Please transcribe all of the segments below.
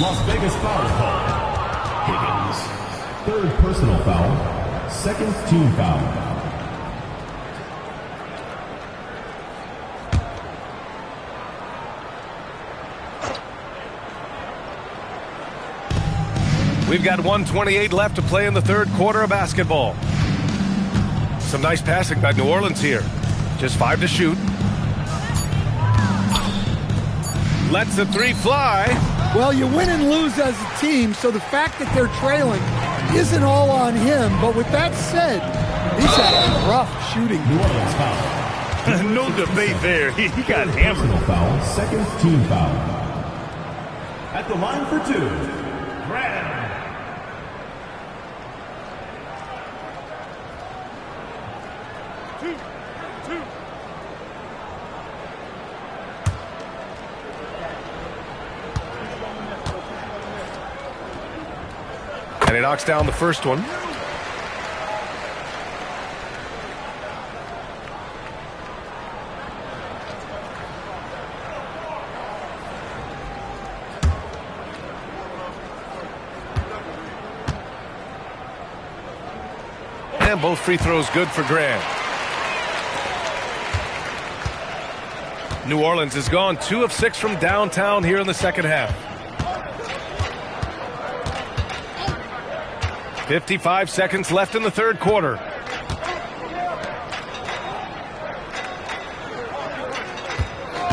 Las Vegas foul call. Higgins. Third personal foul. Second team foul. We've got 1:28 left to play in the third quarter of basketball. Some nice passing by New Orleans here. Just 5 to shoot. Lets the three fly. Well, you win and lose as a team, so the fact that they're trailing isn't all on him. But with that said, he's had a rough shooting. New Orleans foul. No debate there. He got hammered. Personal foul. Second team foul. At the line for two, Graham. And he knocks down the first one. And both free throws good for Graham. New Orleans has gone 2 of 6 from downtown here in the second half. 55 seconds left in the third quarter.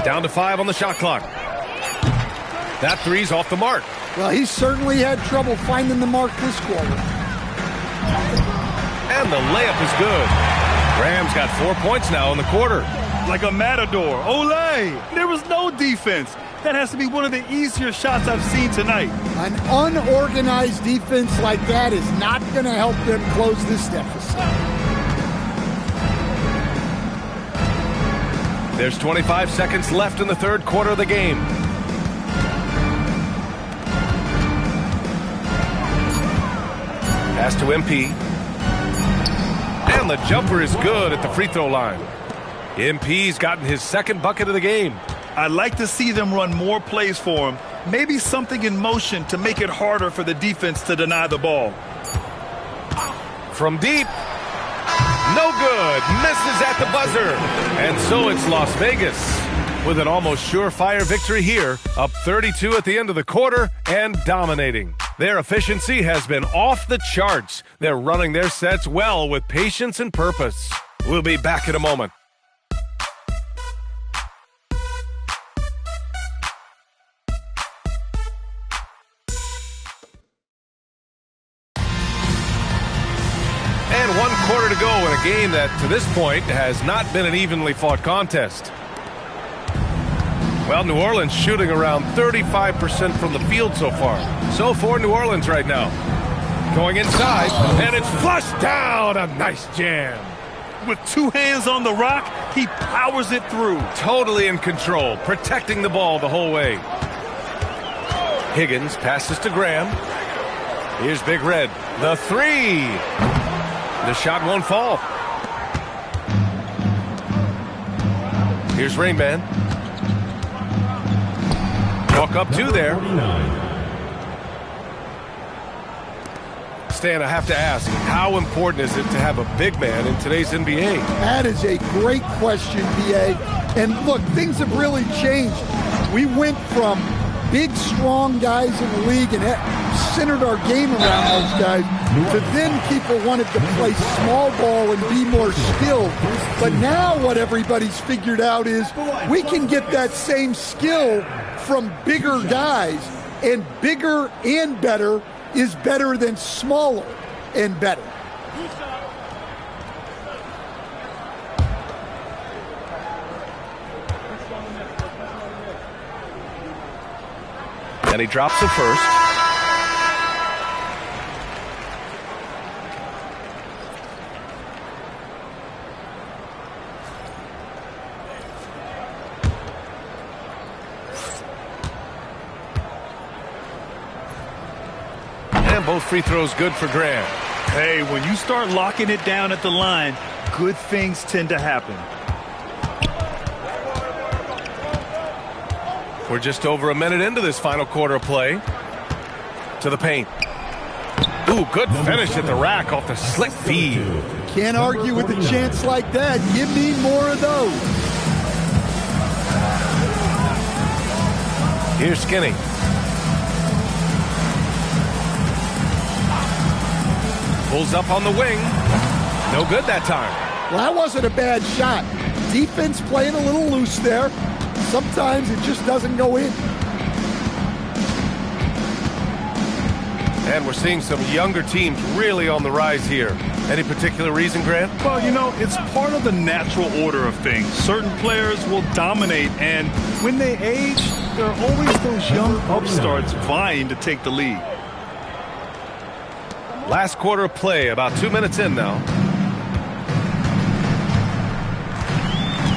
Down to 5 on the shot clock. That three's off the mark. Well, he certainly had trouble finding the mark this quarter. And the layup is good. Graham's got 4 points now in the quarter. Like a matador. Olay! There was no defense. That has to be one of the easier shots I've seen tonight. An unorganized defense like that is not going to help them close this deficit. There's 25 seconds left in the third quarter of the game. Pass to MP. And the jumper is good at the free throw line. MP's gotten his second bucket of the game. I'd like to see them run more plays for him. Maybe something in motion to make it harder for the defense to deny the ball. From deep. No good. Misses at the buzzer. And so it's Las Vegas with an almost surefire victory here. Up 32 at the end of the quarter and dominating. Their efficiency has been off the charts. They're running their sets well with patience and purpose. We'll be back in a moment. And 1 quarter to go in a game that, to this point, has not been an evenly fought contest. Well, New Orleans shooting around 35% from the field so far. So for New Orleans right now. Going inside, and it's flushed down. A nice jam. With 2 hands on the rock, he powers it through. Totally in control, protecting the ball the whole way. Higgins passes to Graham. Here's Big Red. The three. The shot won't fall. Here's Rainman. Walk up 2 there. Stan, I have to ask, how important is it to have a big man in today's NBA? That is a great question, BA. And look, things have really changed. We went from big, strong guys in the league and centered our game around those guys to then people wanted to play small ball and be more skilled. But now what everybody's figured out is we can get that same skill from bigger guys, and bigger and better is better than smaller and better. And he drops the first. And both free throws good for Graham. Hey, when you start locking it down at the line, good things tend to happen. We're just over a minute into this final quarter of play. To the paint. Ooh, good finish at the rack off the slick feed. Can't argue with a chance like that. Give me more of those. Here's Skinny. Pulls up on the wing. No good that time. Well, that wasn't a bad shot. Defense playing a little loose there. Sometimes it just doesn't go in. And we're seeing some younger teams really on the rise here. Any particular reason, Grant? Well, you know, it's part of the natural order of things. Certain players will dominate, and when they age, there are always those young upstarts vying to take the lead. Last quarter of play, about 2 minutes in now.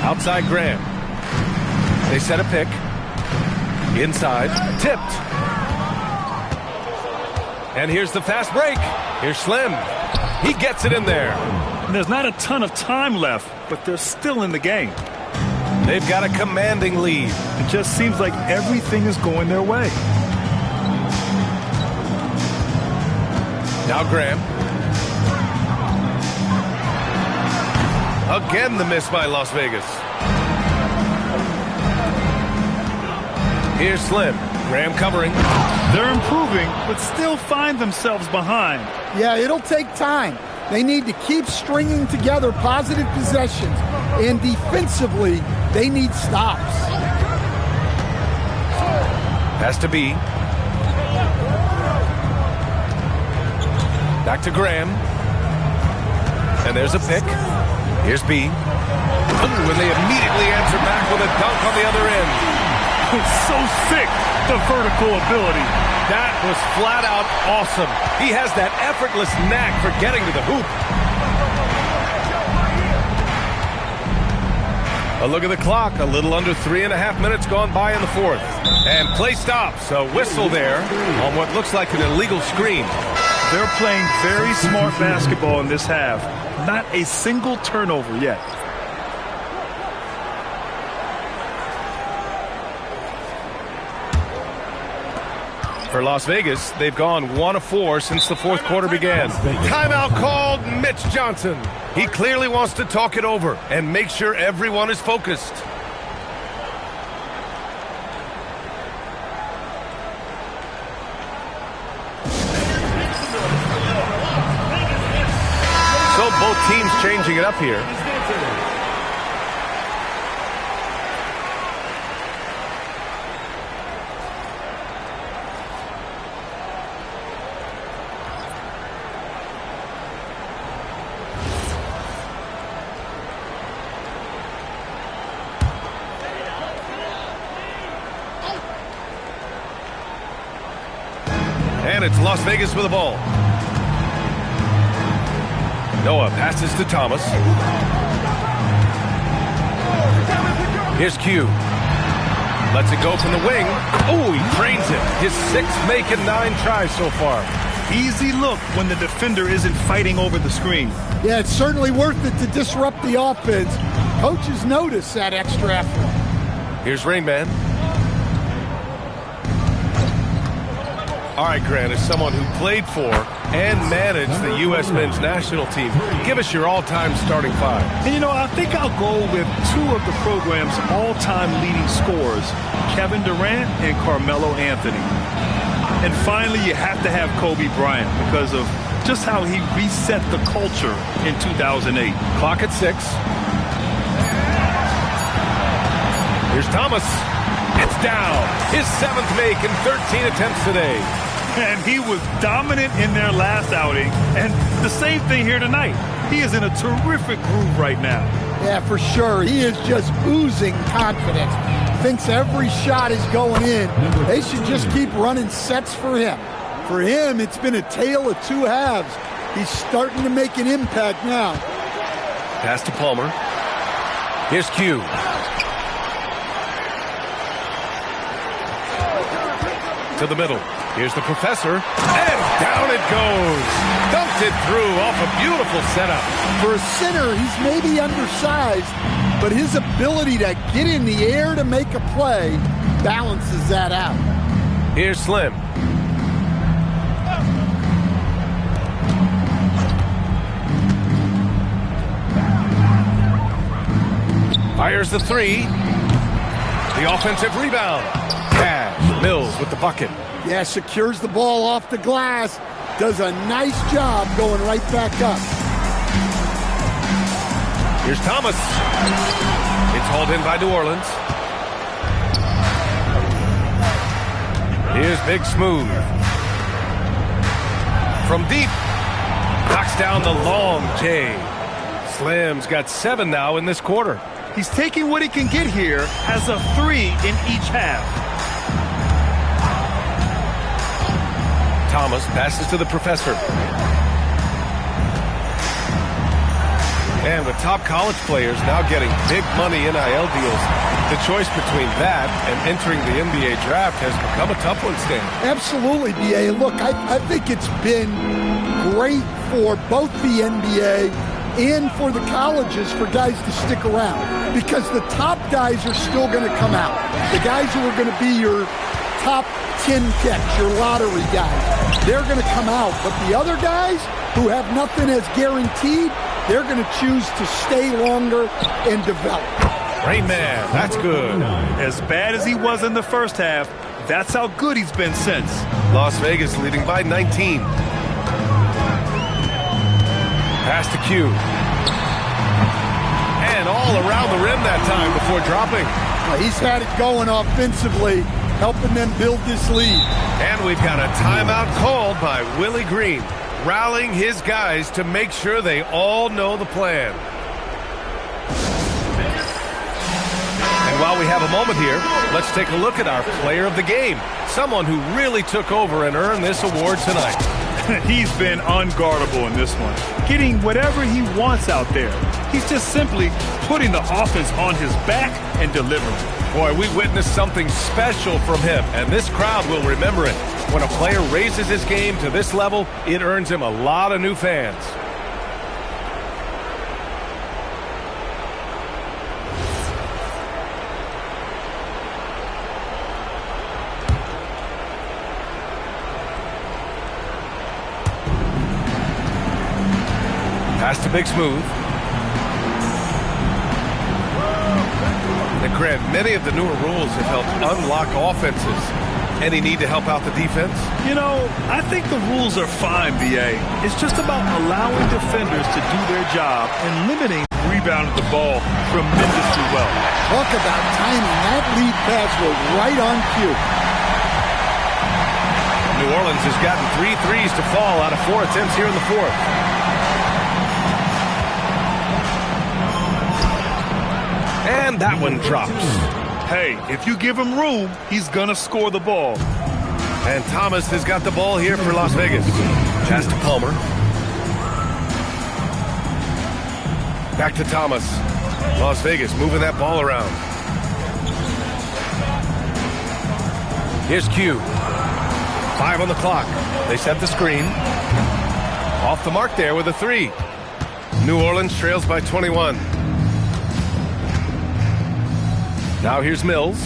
Outside Graham. They set a pick. Inside. Tipped. And here's the fast break. Here's Slim. He gets it in there. And there's not a ton of time left, but they're still in the game. They've got a commanding lead. It just seems like everything is going their way. Now Graham. Again the miss by Las Vegas. Here's Slim. Graham covering. They're improving, but still find themselves behind. Yeah, it'll take time. They need to keep stringing together positive possessions. And defensively, they need stops. Has to be. Back to Graham. And there's a pick. Here's B. Ooh, and they immediately answer back with a dunk on the other end. It's so sick, the vertical ability. That was flat out awesome. He has that effortless knack for getting to the hoop. A look at the clock. A little under 3.5 minutes gone by in the fourth. And play stops. A whistle there on what looks like an illegal screen. They're playing very smart basketball in this half. Not a single turnover yet. For Las Vegas, they've gone 1 of 4 since the fourth quarter began. Timeout called. Mitch Johnson. He clearly wants to talk it over and make sure everyone is focused. So both teams changing it up here. And it's Las Vegas with the ball. Noah passes to Thomas. Here's Q. Lets it go from the wing. Oh, he drains it. His 6th make and 9 tries so far. Easy look when the defender isn't fighting over the screen. Yeah, it's certainly worth it to disrupt the offense. Coaches notice that extra effort. Here's Rain Man. All right, Grant, as someone who played for and managed the U.S. men's national team, give us your all-time starting 5. And, you know, I think I'll go with 2 of the program's all-time leading scorers, Kevin Durant and Carmelo Anthony. And finally, you have to have Kobe Bryant because of just how he reset the culture in 2008. Clock at 6. Here's Thomas. It's down. His 7th make in 13 attempts today. And he was dominant in their last outing. And the same thing here tonight. He is in a terrific groove right now. Yeah, for sure. He is just oozing confidence. Thinks every shot is going in. They should just keep running sets for him. For him, it's been a tale of 2 halves. He's starting to make an impact now. Pass to Palmer. Here's Q. To the middle. Here's the professor. And down it goes. Dunked it through off a beautiful setup. For a center, he's maybe undersized, but his ability to get in the air to make a play balances that out. Here's Slim. Fires the three. The offensive rebound. Cash. Mills with the bucket. Yeah, secures the ball off the glass. Does a nice job going right back up. Here's Thomas. It's hauled in by New Orleans. Here's Big Smooth. From deep. Knocks down the long J. Slim's got 7 now in this quarter. He's taking what he can get here, has a 3 in each half. Thomas passes to the professor. And with top college players now getting big money NIL deals, the choice between that and entering the NBA draft has become a tough one, Stan. Absolutely, BA. Look, I think it's been great for both the NBA and for the colleges for guys to stick around, because the top guys are still going to come out. The guys who are going to be your top 10 picks, your lottery guys, they're going to come out. But the other guys who have nothing as guaranteed, they're going to choose to stay longer and develop. Rain Man, that's good. As bad as he was in the first half, that's how good he's been since. Las Vegas leading by 19. Pass to Q. And all around the rim that time before dropping. Well, he's had it going offensively, helping them build this lead. And we've got a timeout called by Willie Green, rallying his guys to make sure they all know the plan. And while we have a moment here, let's take a look at our player of the game, someone who really took over and earned this award tonight. He's been unguardable in this one, getting whatever he wants out there. He's just simply putting the offense on his back and delivering. Boy, we witnessed something special from him, and this crowd will remember it. When a player raises his game to this level, it earns him a lot of new fans. Pass to Big Smooth. And Grant, many of the newer rules have helped unlock offenses. Any need to help out the defense? You know, I think the rules are fine, BA. It's just about allowing defenders to do their job and limiting rebounding the ball tremendously well. Talk about timing. That lead pass was right on cue. New Orleans has gotten 3 threes to fall out of 4 attempts here in the fourth. And that one drops. Hey, if you give him room, he's gonna score the ball. And Thomas has got the ball here for Las Vegas. Pass to Palmer. Back to Thomas. Las Vegas moving that ball around. Here's Q. 5 on the clock. They set the screen. Off the mark there with a 3. New Orleans trails by 21. Now here's Mills.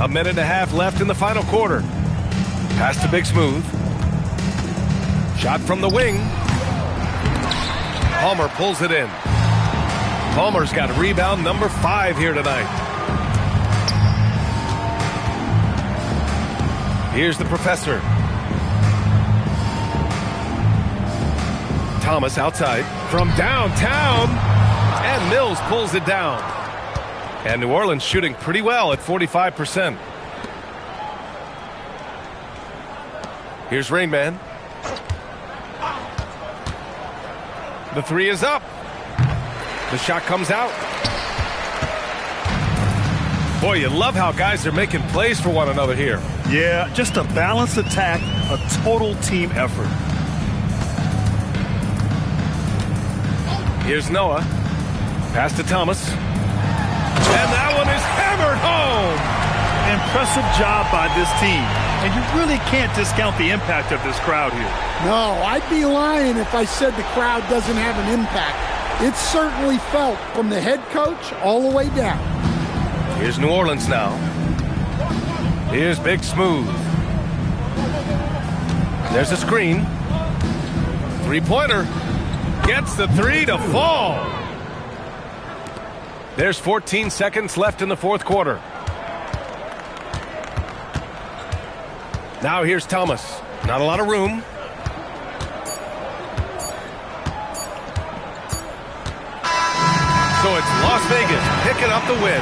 A minute and a half left in the final quarter. Pass to Big Smooth. Shot from the wing. Palmer pulls it in. Palmer's got rebound number 5 here tonight. Here's the professor. Thomas outside from downtown, and Mills pulls it down. And New Orleans shooting pretty well at 45%. Here's Rain Man. The 3 is up. The shot comes out. Boy, you love how guys are making plays for one another here. Yeah, just a balanced attack, a total team effort. Here's Noah. Pass to Thomas. And that one is hammered home. Impressive job by this team. And you really can't discount the impact of this crowd here. No, I'd be lying if I said the crowd doesn't have an impact. It's certainly felt from the head coach all the way down. Here's New Orleans now. Here's Big Smooth. There's a screen. 3-pointer. Gets the three to fall. There's 14 seconds left in the fourth quarter. Now here's Thomas. Not a lot of room. So it's Las Vegas picking up the win.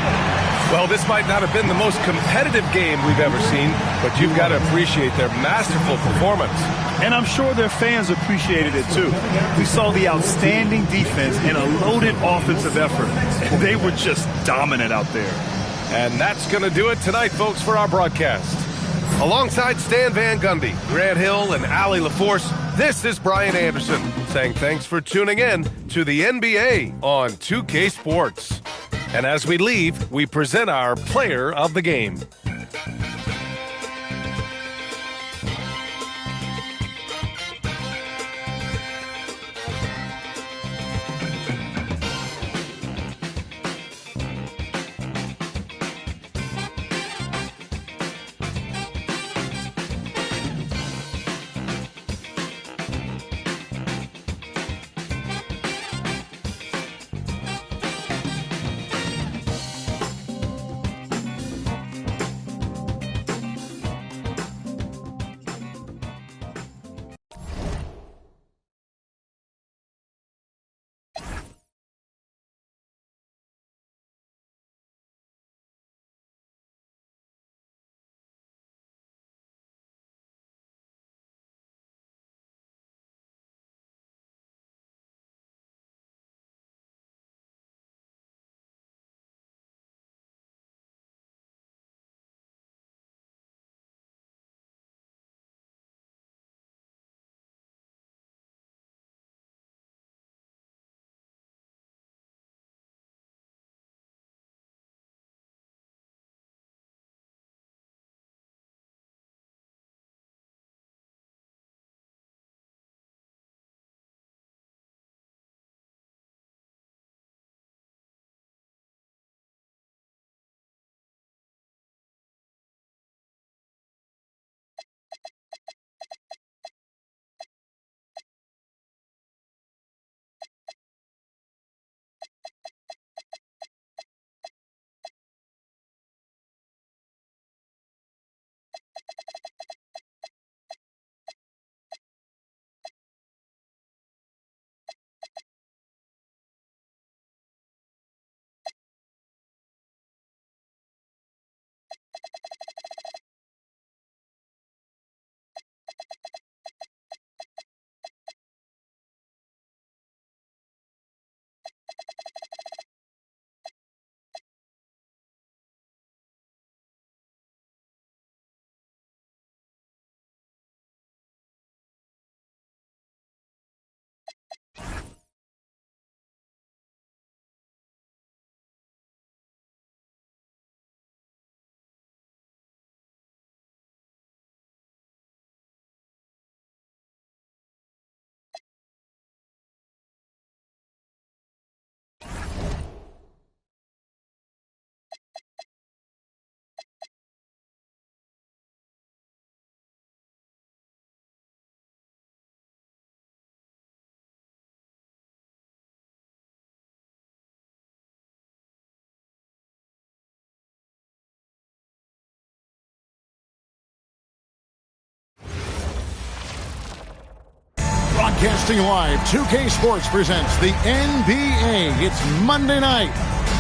Well, this might not have been the most competitive game we've ever seen, but you've got to appreciate their masterful performance. And I'm sure their fans appreciated it too. We saw the outstanding defense and a loaded offensive effort. They were just dominant out there. And that's going to do it tonight, folks, for our broadcast. Alongside Stan Van Gundy, Grant Hill, and Allie LaForce, this is Brian Anderson saying thanks for tuning in to the NBA on 2K Sports. And as we leave, we present our player of the game. Broadcasting live, 2K Sports presents the NBA. It's Monday night.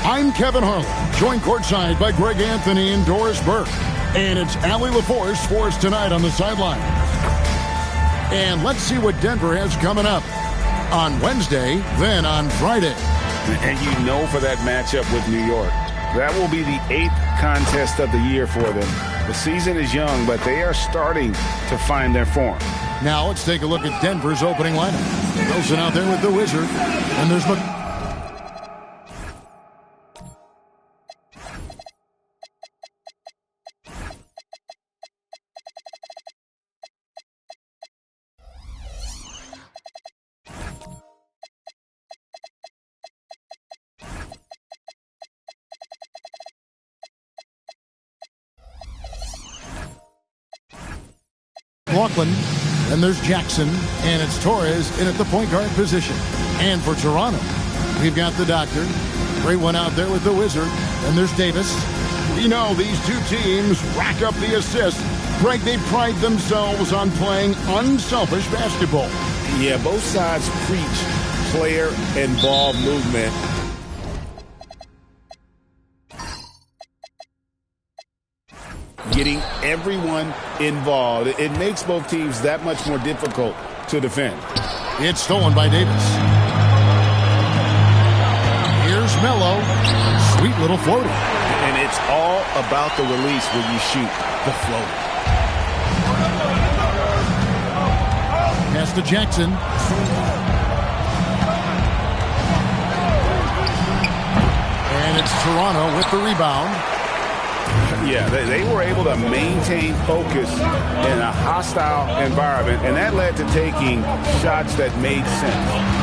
I'm Kevin Harlan, joined courtside by Greg Anthony and Doris Burke. And it's Allie LaForce for us tonight on the sideline. And let's see what Denver has coming up on Wednesday, then on Friday. And you know, for that matchup with New York, that will be the 8th contest of the year for them. The season is young, but they are starting to find their form. Now let's take a look at Denver's opening lineup. Wilson out there with the Wizard, and there's McLaughlin. And there's Jackson, and it's Torres in at the point guard position. And for Toronto, we've got the Doctor. Great one out there with the Wizard. And there's Davis. You know, these two teams rack up the assists. Greg, they pride themselves on playing unselfish basketball. Yeah, both sides preach player and ball movement. Getting everyone involved. It makes both teams that much more difficult to defend. It's stolen by Davis. Here's Melo. Sweet little floater. And it's all about the release when you shoot the floater. Pass to Jackson. And it's Toronto with the rebound. Yeah, they were able to maintain focus in a hostile environment, and that led to taking shots that made sense.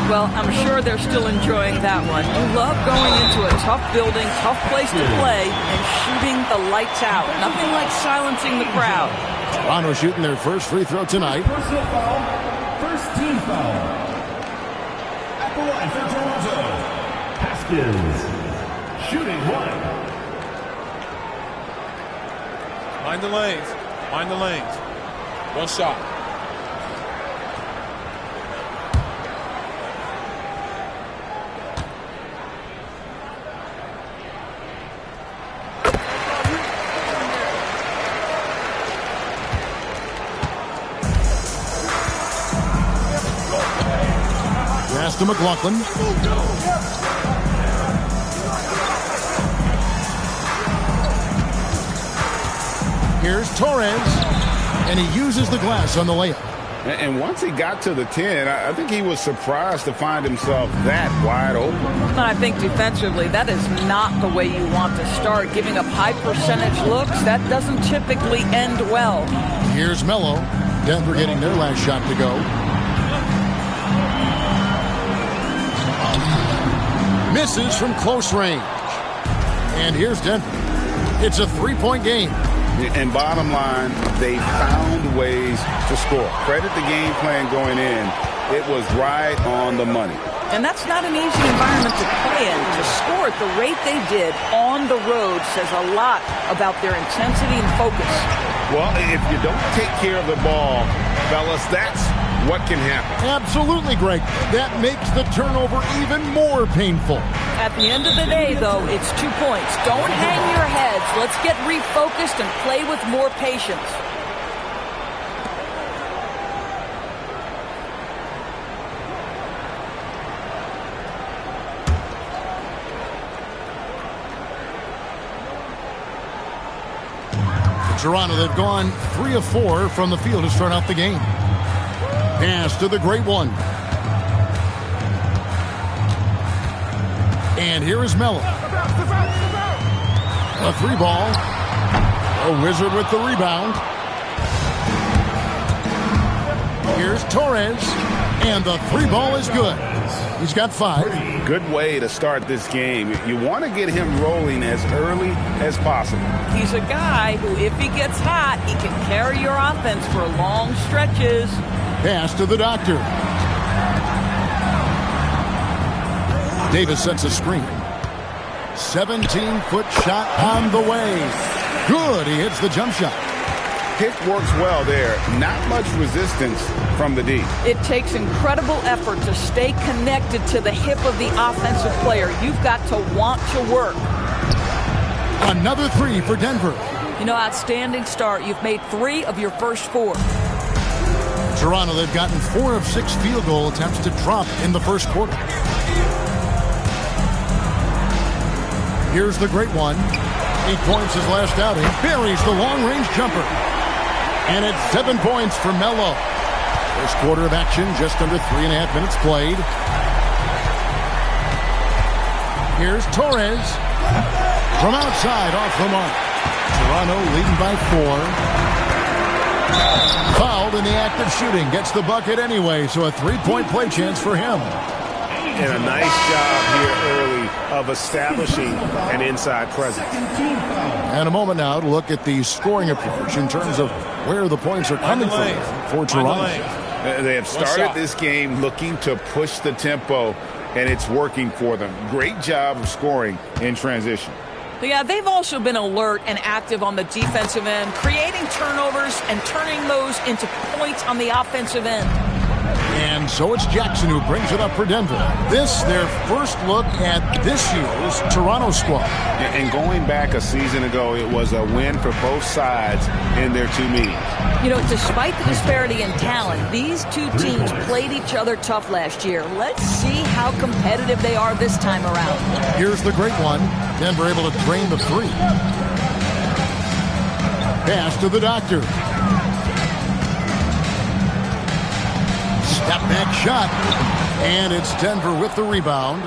Well, I'm sure they're still enjoying that one. You love going into a tough building, tough place to play, and shooting the lights out. Nothing like silencing the crowd. Toronto shooting their first free throw tonight. Personal foul, first team foul. At the line for Toronto, Haskins, shooting one. Mind the lanes. Mind the lanes. One shot. Pass to McLaughlin. Here's Torres, and he uses the glass on the layup. And once he got to the 10, I think he was surprised to find himself that wide open. I think defensively, that is not the way you want to start. Giving up high percentage looks, that doesn't typically end well. Here's Melo. Denver getting their last shot to go. Misses from close range. And here's Denver. It's a three-point game. And bottom line, they found ways to score. Credit the game plan going in. It was right on the money. And that's not an easy environment to play in. To score at the rate they did on the road says a lot about their intensity and focus. Well, if you don't take care of the ball, fellas, that's what can happen. Absolutely, Greg. That makes the turnover even more painful. At the end of the day, though, it's 2 points. Don't hang your heads. Let's get refocused and play with more patience. Toronto, they've gone 3 of 4 from the field to start out the game. Pass to the great one. And here is Melo. A 3-ball. A Wizard with the rebound. Here's Torres. And the 3-ball is good. He's got 5. Good way to start this game. You want to get him rolling as early as possible. He's a guy who, if he gets hot, he can carry your offense for long stretches. Pass to the Doctor. Davis sets a screen. 17-foot shot on the way. Good. He hits the jump shot. Pick works well there. Not much resistance from the D. It takes incredible effort to stay connected to the hip of the offensive player. You've got to want to work. Another 3 for Denver. You know, outstanding start. You've made 3 of your first 4. Toronto, they've gotten 4 of 6 field goal attempts to drop in the first quarter. Here's the great one. 8 points his last outing. Buries the long-range jumper. And it's 7 points for Melo. First quarter of action, just under 3.5 minutes played. Here's Torres. From outside, off the mark. Toronto leading by 4. Fouled in the act of shooting. Gets the bucket anyway, so a 3-point play chance for him. And a nice job here early of establishing an inside presence. And a moment now to look at the scoring approach in terms of where the points are coming from for Toronto. They have started this game looking to push the tempo, and it's working for them. Great job of scoring in transition. Yeah, they've also been alert and active on the defensive end, creating turnovers and turning those into points on the offensive end. And so it's Jackson who brings it up for Denver. This, their first look at this year's Toronto squad. And going back a season ago, it was a win for both sides in their two meetings. You know, despite the disparity in talent, these two teams played each other tough last year. Let's see how competitive they are this time around. Here's the great one. Denver able to drain the three. Pass to the doctor. Step back shot. And it's Denver with the rebound.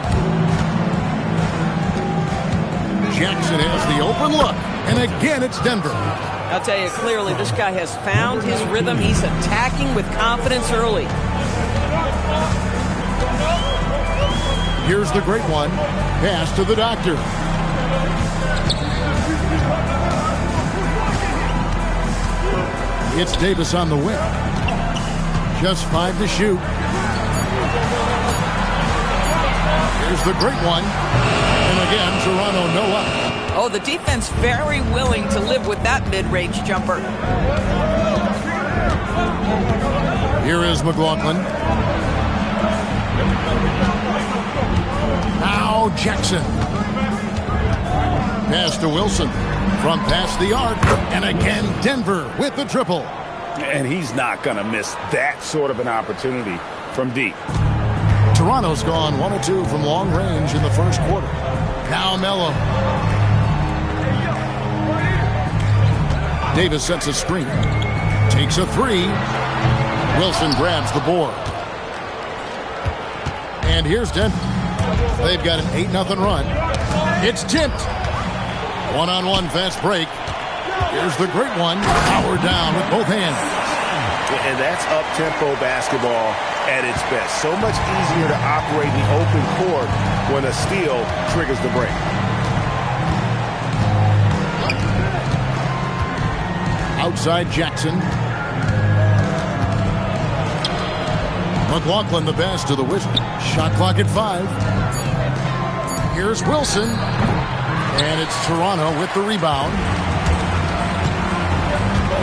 Jackson has the open look. And again, it's Denver. I'll tell you clearly, this guy has found his rhythm. He's attacking with confidence early. Here's the great one. Pass to the doctor. It's Davis on the wing. Just 5 to shoot. Here's the great one. And again, Toronto no up. Oh, the defense very willing to live with that mid-range jumper. Here is McLaughlin. Now Jackson. Pass to Wilson. From past the arc. And again, Denver with the triple. And he's not going to miss that sort of an opportunity from deep. Toronto's gone 1 of 2 from long range in the first quarter. Now Mello. Davis sets a screen. Takes a three. Wilson grabs the board. And here's Denver. They've got an 8-0 run. It's tipped. One-on-one fast break. Here's the great one. Power down with both hands. And that's up-tempo basketball at its best. So much easier to operate in the open court when a steal triggers the break. Outside Jackson. McLaughlin the best to the Wizards. Shot clock at 5. Here's Wilson. And it's Toronto with the rebound.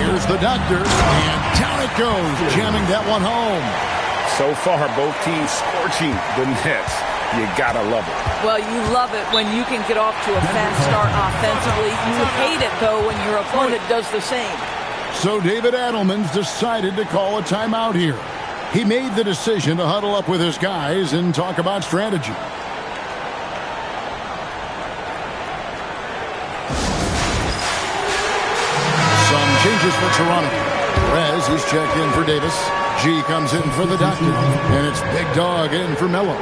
Here's the doctor. And down it goes. Jamming that one home. So far, both teams scorching the nets. You gotta love it. Well, you love it when you can get off to a fast start offensively. You hate it, though, when your opponent does the same. So David Adelman's decided to call a timeout here. He made the decision to huddle up with his guys and talk about strategy. Some changes for Toronto. Perez, he's checked in for Davis. G comes in for the doctor. And it's Big Dog in for Mello.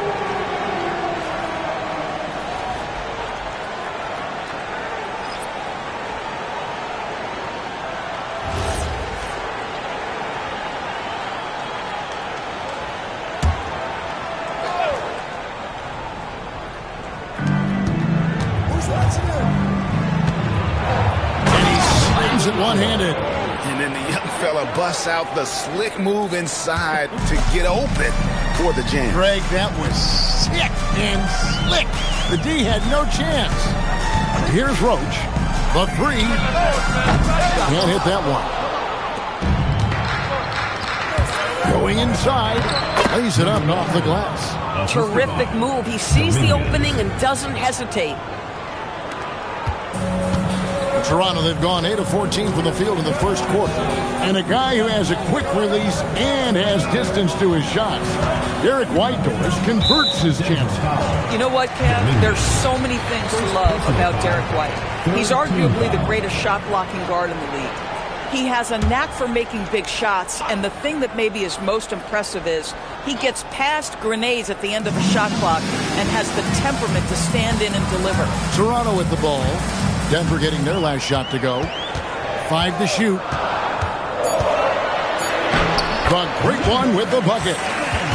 One-handed. And then the young fella busts out the slick move inside to get open for the jam. Greg, that was sick and slick. The D had no chance. Here's Roach. The three. Can't hit that one. Going inside. Lays it up and off the glass. Terrific move. He sees the opening and doesn't hesitate. Toronto, they've gone 8 of 14 from the field in the first quarter. And a guy who has a quick release and has distance to his shots. Derek White, Doris, converts his chances. You know what, Kev? There's so many things to love about Derek White. He's arguably the greatest shot-blocking guard in the league. He has a knack for making big shots, and the thing that maybe is most impressive is he gets past grenades at the end of the shot clock and has the temperament to stand in and deliver. Toronto with the ball. Denver getting their last shot to go. 5 to shoot. The great one with the bucket.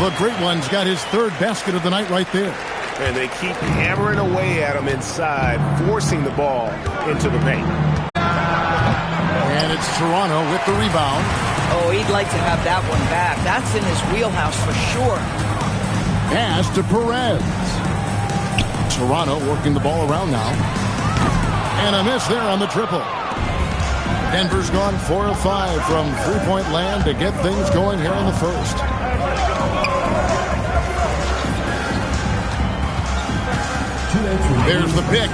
The great one's got his third basket of the night right there. And they keep hammering away at him inside, forcing the ball into the paint. And it's Toronto with the rebound. Oh, he'd like to have that one back. That's in his wheelhouse for sure. Pass to Perez. Toronto working the ball around now. And a miss there on the triple. Denver's gone 4 of 5 from three-point land to get things going here in the first. There's the pick.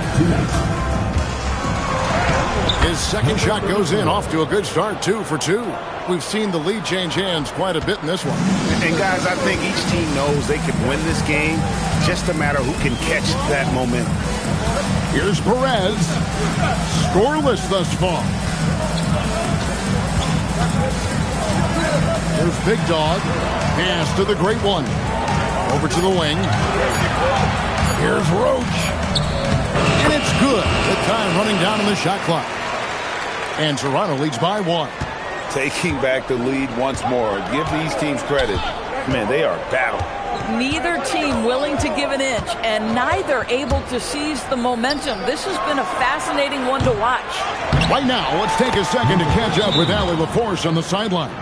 His second shot goes in, off to a good start, 2 for 2. We've seen the lead change hands quite a bit in this one. And guys, I think each team knows they can win this game. Just a matter who can catch that momentum. Here's Perez. Scoreless thus far. Here's Big Dog. Pass to the great one. Over to the wing. Here's Roach. And it's good. The time running down on the shot clock. And Toronto leads by 1. Taking back the lead once more. Give these teams credit. Man, they are battling. Neither team willing to give an inch, and neither able to seize the momentum. This has been a fascinating one to watch. Right now, let's take a second to catch up with Allie LaForce on the sidelines.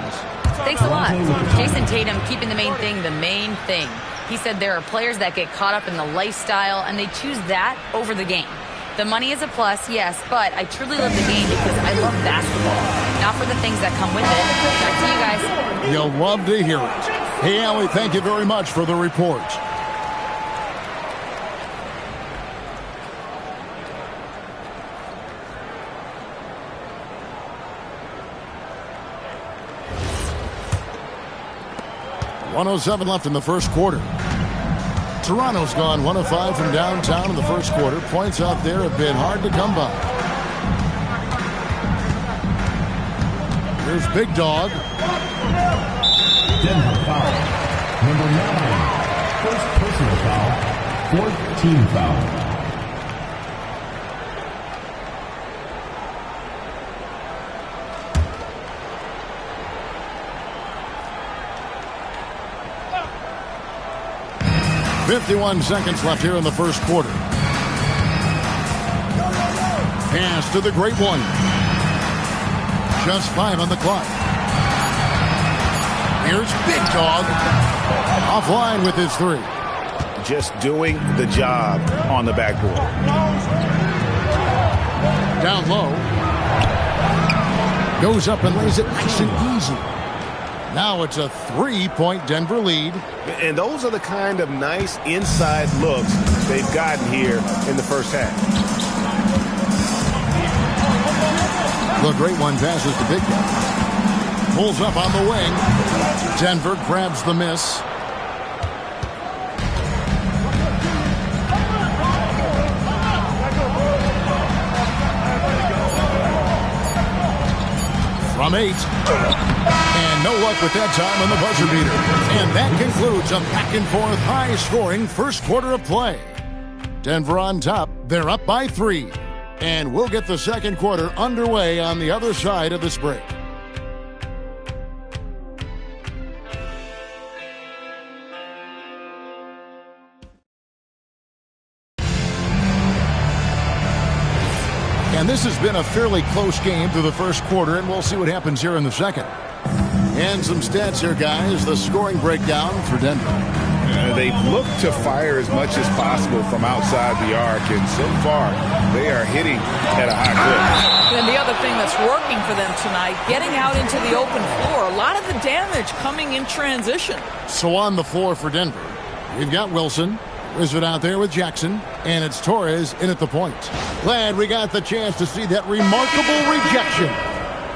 Thanks a lot. Jason Tatum keeping the main thing the main thing. He said there are players that get caught up in the lifestyle, and they choose that over the game. The money is a plus, yes, but I truly love the game because I love basketball, not for the things that come with it. Back to you guys. You'll love to hear it. Hey, Allie, thank you very much for the report. .107 left in the first quarter. Toronto's gone 1 of 5 from downtown in the first quarter. Points out there have been hard to come by. Here's Big Dog. Denver foul. Number 9. First personal foul. 4th team foul. .51 seconds left here in the first quarter. Pass to the great one. Just 5 on the clock. Here's Big Dog. Offline with his 3. Just doing the job on the backboard. Down low. Goes up and lays it nice and easy. Now it's a 3-point Denver lead. And those are the kind of nice inside looks they've gotten here in the first half. The great one passes to Big Dog. Pulls up on the wing. Denver grabs the miss. From 8. And no luck with that time on the buzzer beater. And that concludes a back-and-forth high-scoring first quarter of play. Denver on top. They're up by 3. And we'll get the second quarter underway on the other side of this break. And this has been a fairly close game through the first quarter, and we'll see what happens here in the second. And some stats here, guys. The scoring breakdown for Denver. They look to fire as much as possible from outside the arc, and so far they are hitting at a high clip. And the other thing that's working for them tonight, getting out into the open floor. A lot of the damage coming in transition. So on the floor for Denver, we've got Wilson. Wizard out there with Jackson, and it's Torres in at the point. Glad we got the chance to see that remarkable rejection.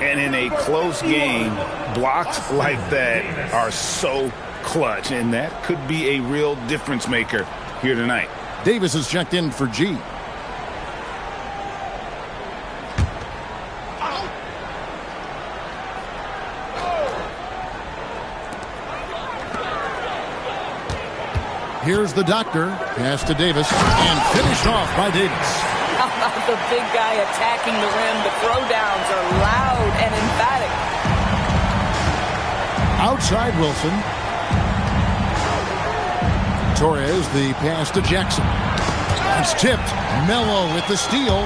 And in a close game, blocks like that are so clutch, and that could be a real difference maker here tonight. Davis is checked in for G. Here's the doctor. Pass to Davis. And finished off by Davis. How about the big guy attacking the rim? The throwdowns are loud and emphatic. Outside Wilson. Torres, the pass to Jackson. It's tipped. Melo with the steal.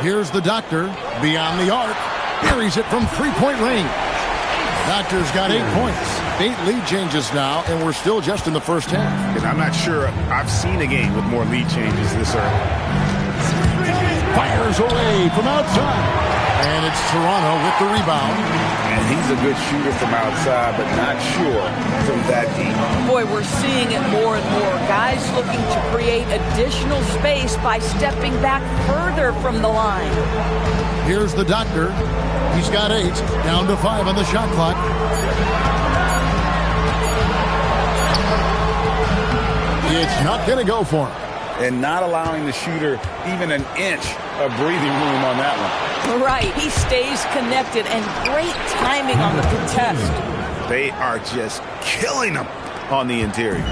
Here's the Doctor beyond the arc. Buries it from three-point range. Doctor's got 8 points. 8 lead changes now, and we're still just in the first half. And I'm not sure I've seen a game with more lead changes this early. Fires away from outside. And it's Toronto with the rebound. And he's a good shooter from outside, but not sure from that deep. Boy, we're seeing it more and more. Guys looking to create additional space by stepping back further from the line. Here's the Doctor. He's got 8, down to 5 on the shot clock. It's not going to go for him. And not allowing the shooter even an inch of breathing room on that one. Right. He stays connected, and great timing on the contest. They are just killing them on the interior.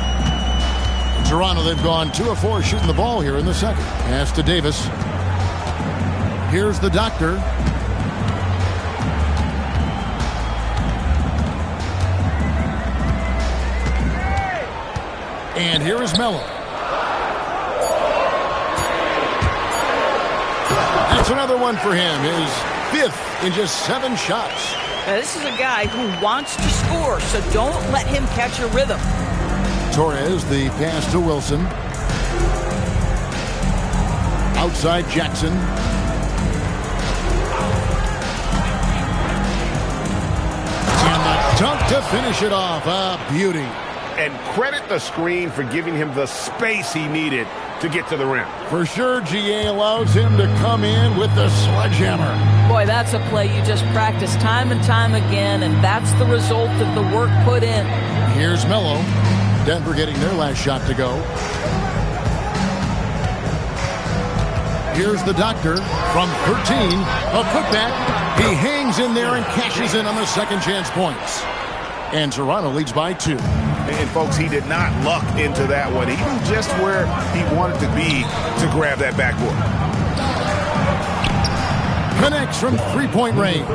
Toronto, they've gone 2 of 4 shooting the ball here in the second. Pass to Davis. Here's the Doctor. And here is Melo. That's another one for him. His 5th in just 7 shots. Now, this is a guy who wants to score, so don't let him catch a rhythm. Torres, the pass to Wilson. Outside Jackson. And the dunk to finish it off. A beauty. And credit the screen for giving him the space he needed to get to the rim. For sure, GA allows him to come in with the sledgehammer. Boy, that's a play you just practice time and time again, and that's the result of the work put in. Here's Melo. Denver getting their last shot to go. Here's the Doctor from 13. A putback. He hangs in there and cashes in on the second chance points. And Toronto leads by 2. And, folks, he did not luck into that one. He knew just where he wanted to be to grab that backboard. Connects from three-point range.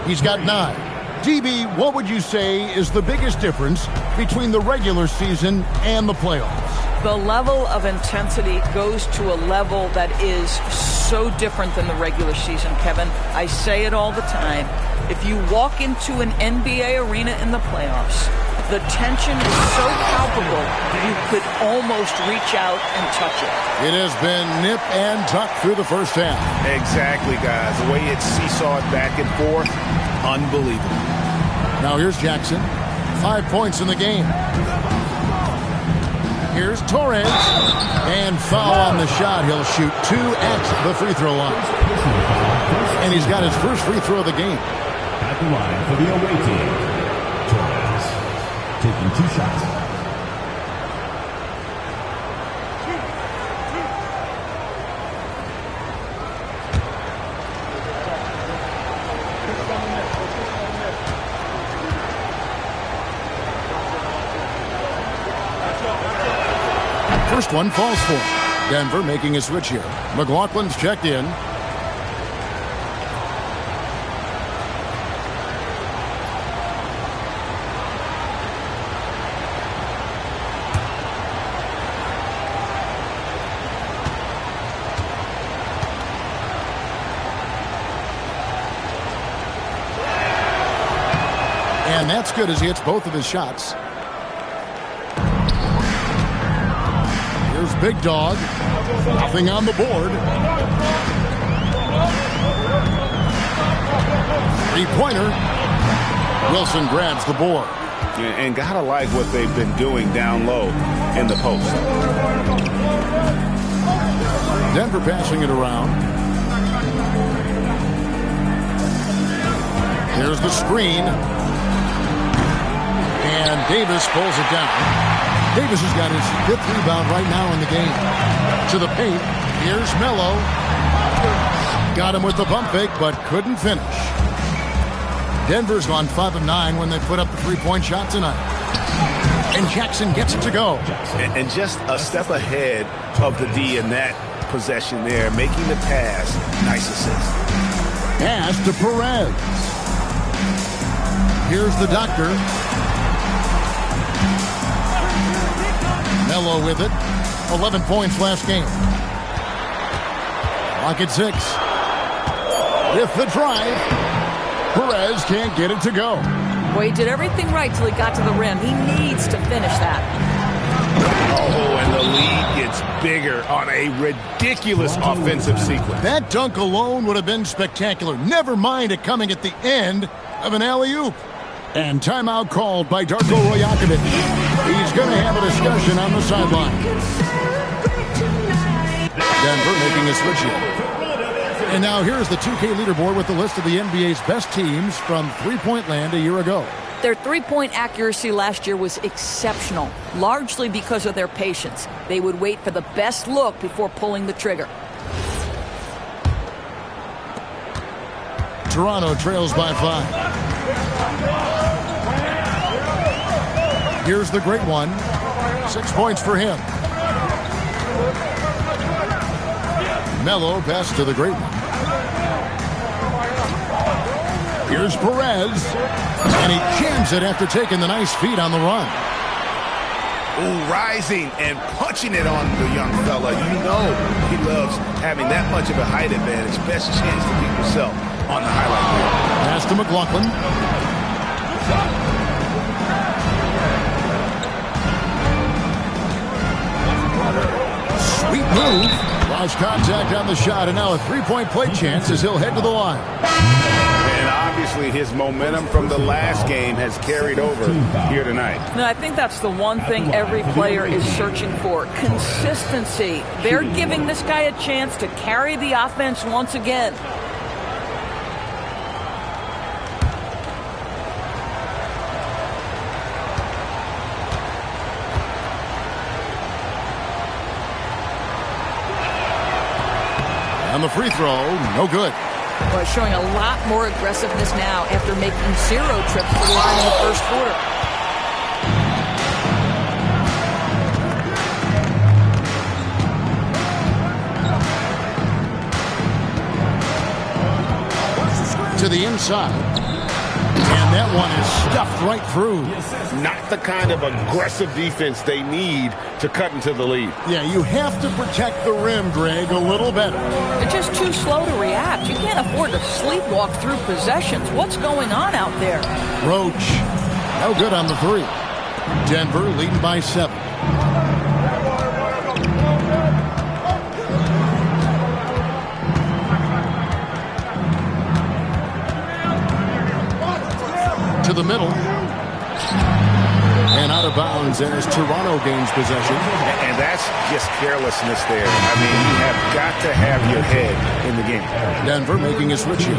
He's got 9. DB, what would you say is the biggest difference between the regular season and the playoffs? The level of intensity goes to a level that is so different than the regular season, Kevin. I say it all the time. If you walk into an NBA arena in the playoffs, the tension is so palpable you could almost reach out and touch it. It has been nip and tuck through the first half. Exactly, guys. The way it's seesawed back and forth, unbelievable. Now here's Jackson. 5 points in the game. Here's Torres. And foul on the shot. He'll shoot 2 at the free throw line. And he's got his first free throw of the game. At the line for the away team, Torres taking 2 shots. First one falls for him. Denver making a switch here. McLaughlin's checked in. And that's good as he hits both of his shots. Here's Big Dog. Nothing on the board. 3-pointer. Wilson grabs the board. And gotta like what they've been doing down low in the post. Denver passing it around. Here's the screen. And Davis pulls it down. Davis has got his 5th rebound right now in the game. To the paint. Here's Melo. Got him with the pump fake, but couldn't finish. Denver's gone 5 of 9 when they put up the 3-point shot tonight. And Jackson gets it to go. And just a step ahead of the D in that possession there, making the pass. Nice assist. Pass to Perez. Here's the Doctor. Melo with it. 11 points last game. Clock at 6. With the drive, Perez can't get it to go. Well, he did everything right till he got to the rim. He needs to finish that. Oh, and the lead gets bigger on a ridiculous offensive sequence. That dunk alone would have been spectacular. Never mind it coming at the end of an alley-oop. And timeout called by Darko Rajakovic. He's going to have a discussion on the sideline. Denver making a switch here. And now here's the 2K leaderboard with the list of the NBA's best teams from three-point land a year ago. Their three-point accuracy last year was exceptional, largely because of their patience. They would wait for the best look before pulling the trigger. Toronto trails by 5. Here's the great one. 6 points for him. Melo pass to the great one. Here's Perez. And he jams it after taking the nice feed on the run. Ooh, rising and punching it on the young fella. You know he loves having that much of a height advantage. Best chance to beat himself on the highlight reel. Pass to McLaughlin. Sweet move. Lost contact on the shot, and now a three-point play chance as he'll head to the line. And obviously his momentum from the last game has carried over here tonight. No, I think that's the one thing every player is searching for. Consistency. They're giving this guy a chance to carry the offense once again. And the free throw, no good. Well, showing a lot more aggressiveness now after making 0 trips to the line in the first quarter. To the inside. And that one is stuffed right through. Not the kind of aggressive defense they need to cut into the lead. Yeah, you have to protect the rim, Greg, a little better. They're just too slow to react. You can't afford to sleepwalk through possessions. What's going on out there? Roach, no good on the 3. Denver leading by 7. To the middle. And out of bounds as Toronto gains possession. And that's just carelessness there. I mean, you have got to have your head in the game. Denver making a switch here.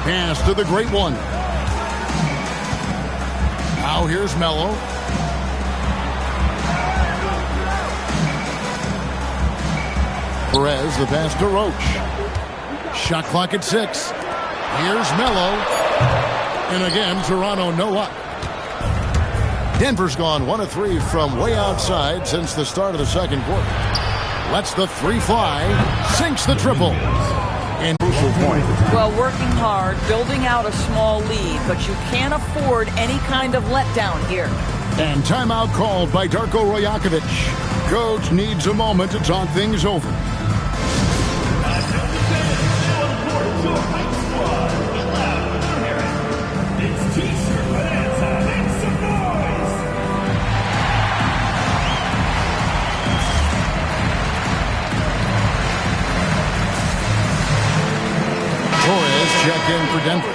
Pass to the great one. Now here's Melo. Perez, the pass to Roach. Shot clock at 6. Here's Melo. And again, Toronto no up. Denver's gone 1 of 3 from way outside since the start of the second quarter. Lets the 3 fly. Sinks the triple. And crucial point. Well, working hard, building out a small lead, but you can't afford any kind of letdown here. And timeout called by Darko Rajakovic. Coach needs a moment to talk things over. Torres checked in for Denver.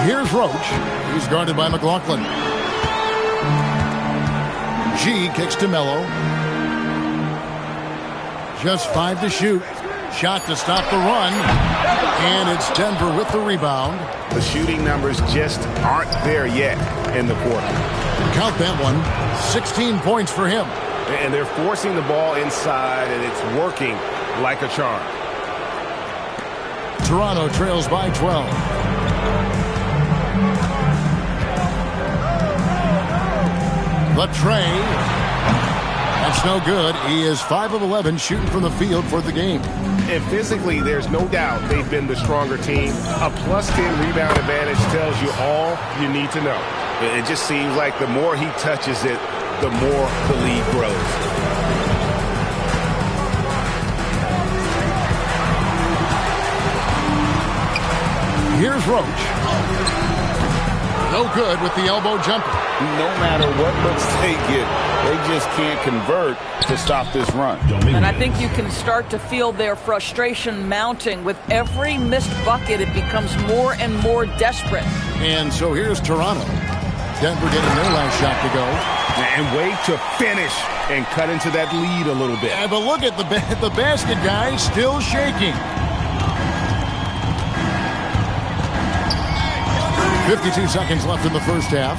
Here's Roach. He's guarded by McLaughlin. G kicks to Melo. Just 5 to shoot. Shot to stop the run. And it's Denver with the rebound. The shooting numbers just aren't there yet in the quarter. Count that one. 16 points for him. And they're forcing the ball inside, and it's working like a charm. Toronto trails by 12. The tray. That's no good. He is 5 of 11 shooting from the field for the game. And physically, there's no doubt they've been the stronger team. A plus 10 rebound advantage tells you all you need to know. It just seems like the more he touches it, the more the lead grows. Here's Roach. No good with the elbow jumper. No matter what looks they get, they just can't convert to stop this run. And I think you can start to feel their frustration mounting. With every missed bucket, it becomes more and more desperate. And so here's Toronto. Denver getting their last shot to go. And wait to finish and cut into that lead a little bit. Yeah, but look at the basket, guys, still shaking. 52 seconds left in the first half.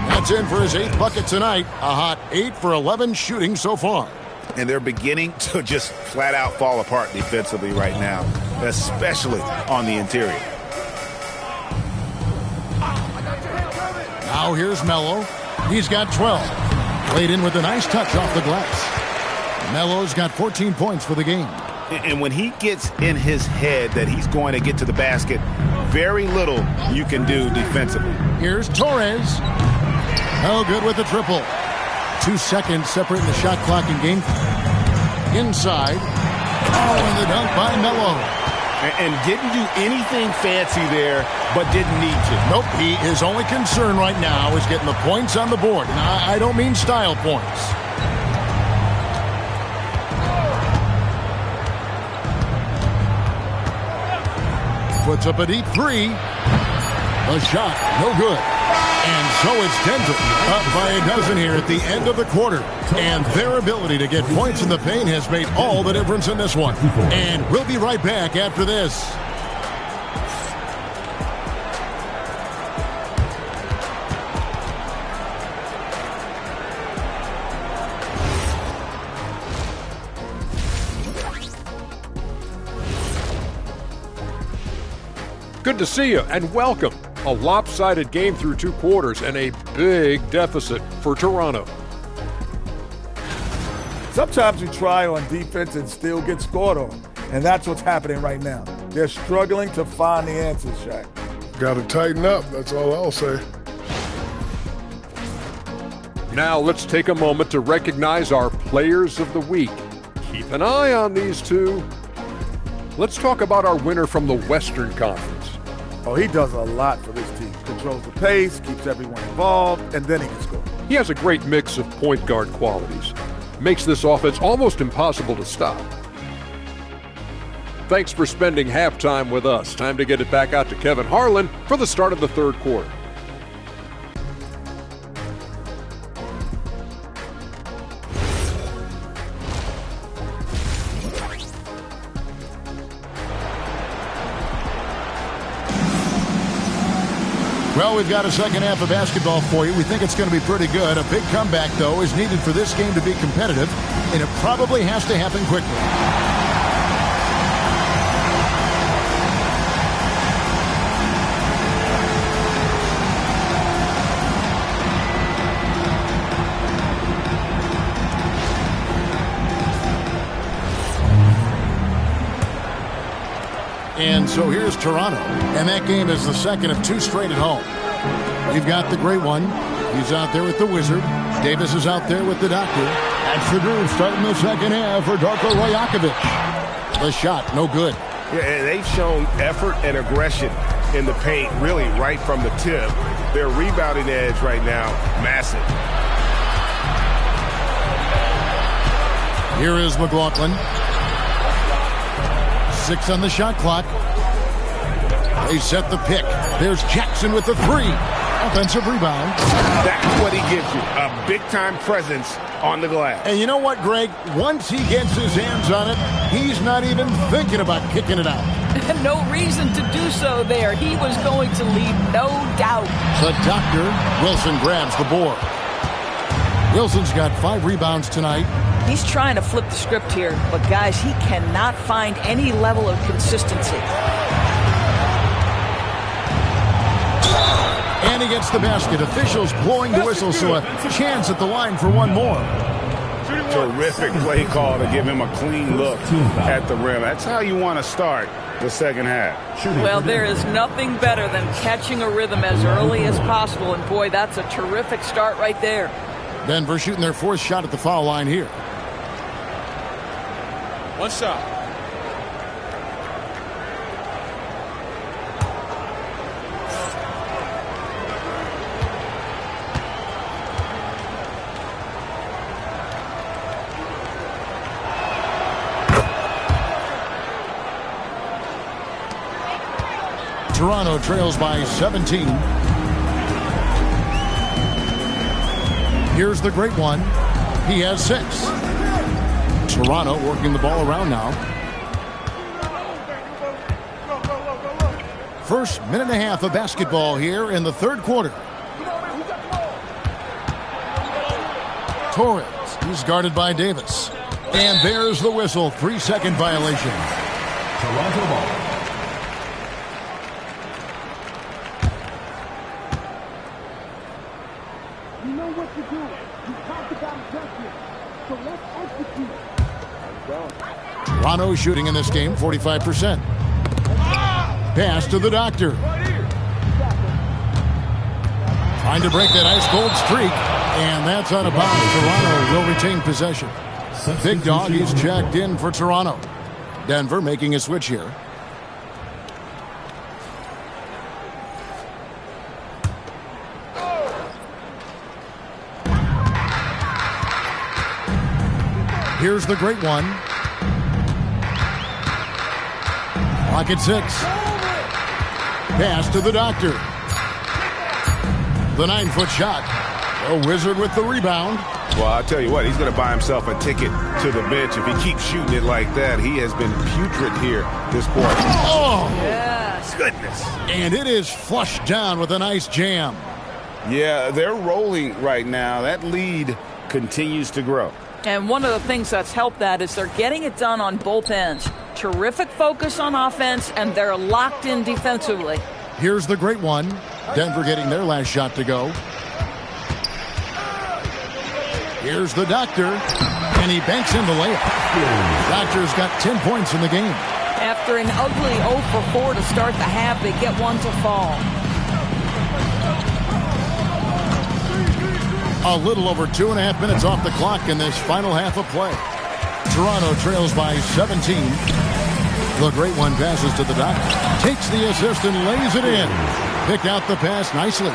That's in for his 8th bucket tonight. A hot 8 for 11 shooting so far. And they're beginning to just flat out fall apart defensively right now, especially on the interior. Now here's Melo. He's got 12. Played in with a nice touch off the glass. Melo's got 14 points for the game. And when he gets in his head that he's going to get to the basket, very little you can do defensively. Here's Torres. No good with the triple. 2 seconds separating the shot clock and game. Inside. Oh, and the dunk by Melo. And didn't do anything fancy there, but didn't need to. Nope, his only concern right now is getting the points on the board. And I don't mean style points. Puts up a deep 3. A shot, no good. And so it's Denver up by a dozen here at the end of the quarter. And their ability to get points in the paint has made all the difference in this one. And we'll be right back after this. Good to see you and welcome. A lopsided game through 2 quarters and a big deficit for Toronto. Sometimes you try on defense and still get scored on, and that's what's happening right now. They're struggling to find the answers, Shaq. Got to tighten up, that's all I'll say. Now let's take a moment to recognize our players of the week. Keep an eye on these two. Let's talk about our winner from the Western Conference. Oh, he does a lot for this team. Controls the pace, keeps everyone involved, and then he can score. He has a great mix of point guard qualities. Makes this offense almost impossible to stop. Thanks for spending halftime with us. Time to get it back out to Kevin Harlan for the start of the 3rd quarter. Well, we've got a second half of basketball for you. We think it's going to be pretty good. A big comeback, though, is needed for this game to be competitive, and it probably has to happen quickly. And so here's Toronto, and that game is the second of 2 straight at home. We've got the great one. He's out there with the Wizard. Davis is out there with the Doctor. That's the groove starting the second half for Darko Rajakovic. The shot, no good. Yeah, and they've shown effort and aggression in the paint, really right from the tip. Their rebounding edge right now, massive. Here is McLaughlin. 6 on the shot clock. They set the pick. There's Jackson with the 3. Offensive rebound. That's what he gives you, a big-time presence on the glass. And you know what, Greg? Once he gets his hands on it, he's not even thinking about kicking it out. No reason to do so there. He was going to leave, no doubt. The doctor, Wilson grabs the board. Wilson's got 5 rebounds tonight. He's trying to flip the script here, but guys, he cannot find any level of consistency. And he gets the basket. Officials blowing the whistle, so a chance at the line for one more. Terrific play call to give him a clean look at the rim. That's how you want to start the second half. Well, there is nothing better than catching a rhythm as early as possible, and boy, that's a terrific start right there. Denver shooting their 4th shot at the foul line here. One shot. Toronto trails by 17. Here's the great one. He has 6. Toronto working the ball around now. First minute and a half of basketball here in the 3rd quarter. Torres, he's guarded by Davis. And there's the whistle. 3-second violation. Toronto ball. You know what to do. You talked about adjustment. So let's execute. Toronto shooting in this game 45%. Pass to the doctor. Trying to break that ice cold streak. And that's out of bounds. Toronto will retain possession. Big Dog, he's checked in for Toronto. Denver making a switch here. Here's the great one. Clock at 6. Pass to the doctor. The 9-foot shot. A Wizard with the rebound. Well, I'll tell you what, he's going to buy himself a ticket to the bench. If he keeps shooting it like that, he has been putrid here this quarter. Oh! Yes. Goodness. And it is flushed down with a nice jam. Yeah, they're rolling right now. That lead continues to grow. And one of the things that's helped that is they're getting it done on both ends. Terrific focus on offense, and they're locked in defensively. Here's the great one. Denver getting their last shot to go. Here's the doctor, and he banks in the layup. Doctor's got 10 points in the game. After an ugly 0 for 4 to start the half, they get one to fall. A little over 2.5 minutes off the clock in this final half of play. Toronto trails by 17. The great one passes to the doctor. Takes the assist and lays it in. Picked out the pass nicely.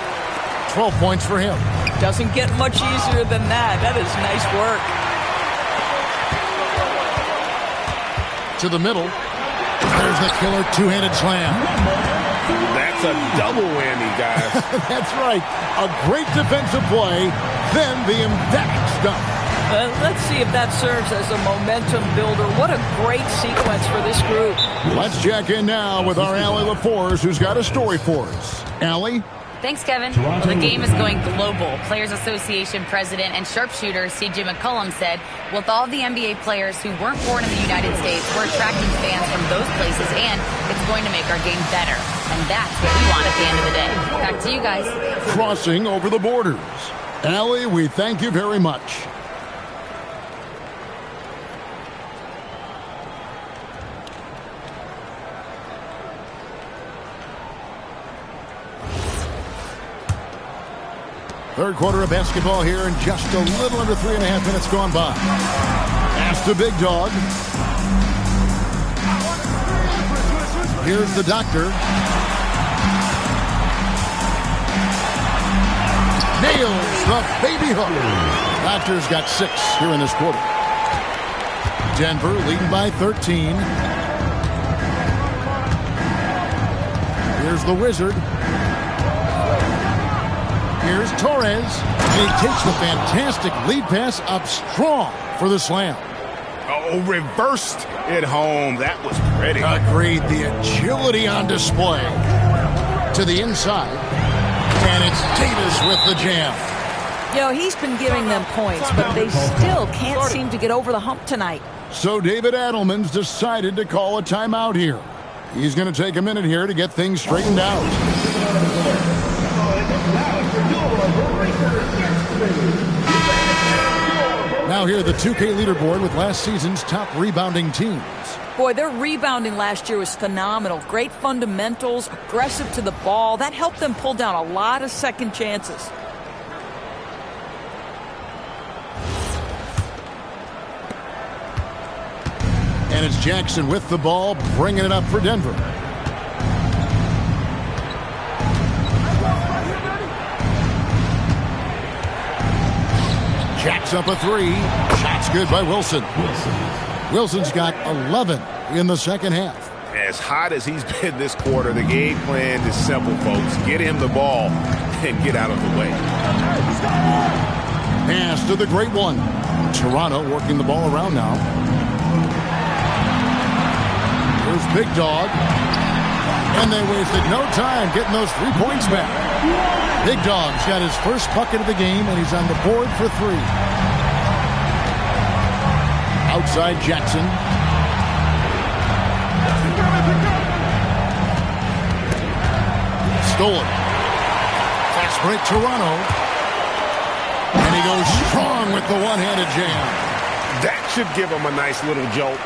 12 points for him. Doesn't get much easier than that. That is nice work. To the middle. There's the killer two-handed slam. That's a double whammy, guys. That's right. A great defensive play, then the emphatic stuff. Let's see if that serves as a momentum builder. What a great sequence for this group. Let's check in now with our Allie LaForce, who's got a story for us. Allie? Thanks, Kevin. Well, the game is going global. Players Association president and sharpshooter C.J. McCollum said, with all the NBA players who weren't born in the United States, we're attracting fans from those places, and it's going to make our game better. And that's what we want at the end of the day. Back to you guys. Crossing over the borders. Allie, we thank you very much. Third quarter of basketball here, and just a little under 3.5 minutes gone by. Pass to Big Dog. Here's the doctor. Nails the baby hook. Doctor's got 6 here in this quarter. Denver leading by 13. Here's the Wizard. Here's Torres. And he takes the fantastic lead pass up strong for the slam. Oh, reversed it home. That was pretty. Agreed. The agility on display. To the inside. And it's Davis with the jam. You know, he's been giving them points, but they still can't seem to get over the hump tonight. So David Adelman's decided to call a timeout here. He's going to take a minute here to get things straightened out. Now here, the 2K leaderboard with last season's top rebounding teams. Boy, their rebounding last year was phenomenal. Great fundamentals, aggressive to the ball. That helped them pull down a lot of second chances. And it's Jackson with the ball, bringing it up for Denver. Jacks up a three. Shot's good by Wilson. Wilson's got 11 in the second half. As hot as he's been this quarter, the game plan is simple, folks. Get him the ball and get out of the way. Pass to the great one. Toronto working the ball around now. Here's Big Dog. And they wasted no time getting those 3 points back. Big Dog's got his first bucket of the game, and he's on the board for 3. Outside Jackson. Stolen. Fast break Toronto. And he goes strong with the one-handed jam. That should give him a nice little jolt.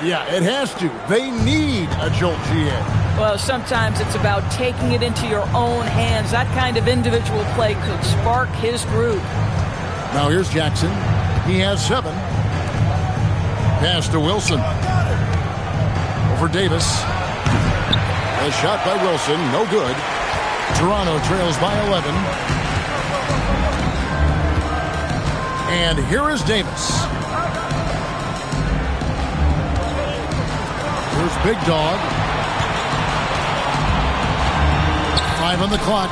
Yeah, it has to. They need a jolt, GA. Well, sometimes it's about taking it into your own hands. That kind of individual play could spark his groove. Now here's Jackson. He has 7. Pass to Wilson. Over Davis. A shot by Wilson. No good. Toronto trails by 11. And here is Davis. Here's Big Dog. 5 on the clock.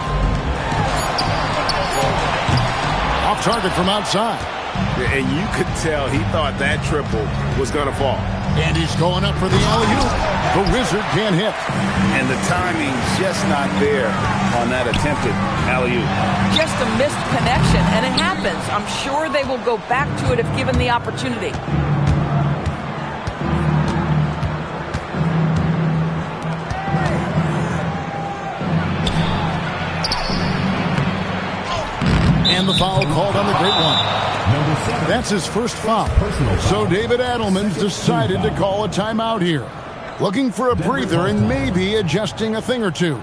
Off target from outside. And you could tell he thought that triple was going to fall. And he's going up for the alley-oop. The Wizard can't hit. And the timing's just not there on that attempted alley-oop. Just a missed connection, and it happens. I'm sure they will go back to it if given the opportunity. And the foul called on the great one. That's his first foul. So David Adelman's decided to call a timeout here. Looking for a breather and maybe adjusting a thing or two.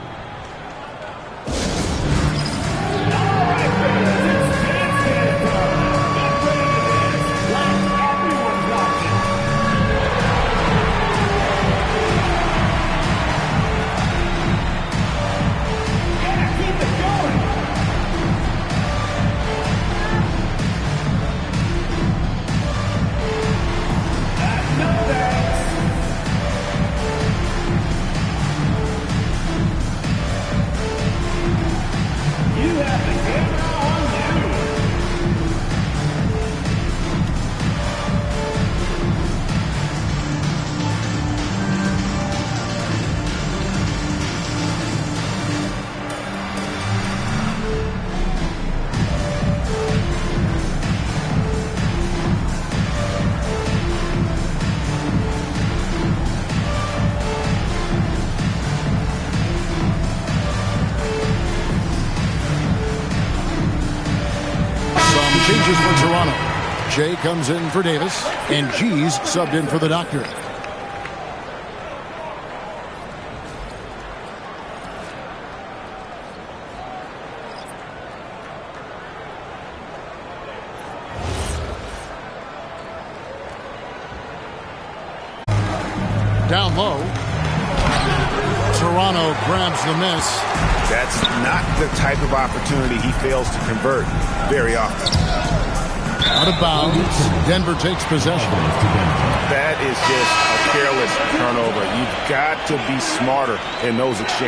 Changes for Toronto. Jay comes in for Davis, and G's subbed in for the Doctor. Down low. Toronto grabs the miss. That's not the type of opportunity he fails to convert very often. Out of bounds. Denver takes possession. That is just a careless turnover. You've got to be smarter in those exchanges.